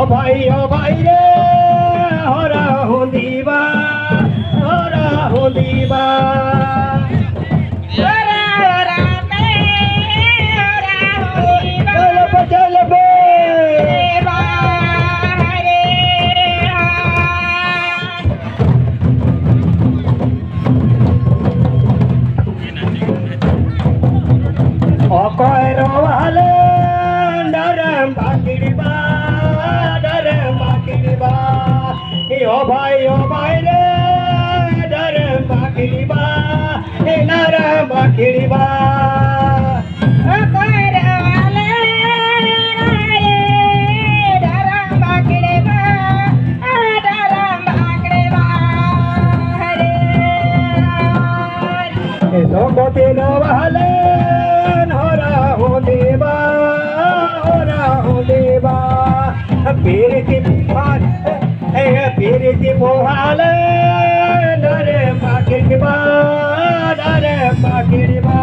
ओ भाई रे होरा होंदीबा होरा होंदीबा चल बे कोयरो वाले डरम बाकिड़बा ओ भाई रे डरम बाकिड़बा ए नरम बाकिड़बा कोयरो वाले डरम बाकिड़बा रे लोको तेनो वाले Piriti pohale dare makiriba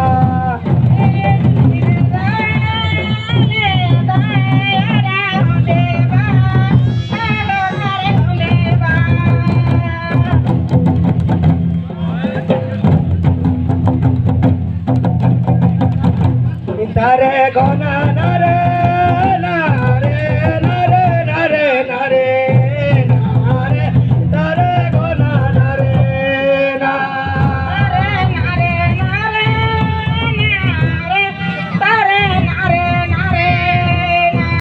dare gona dare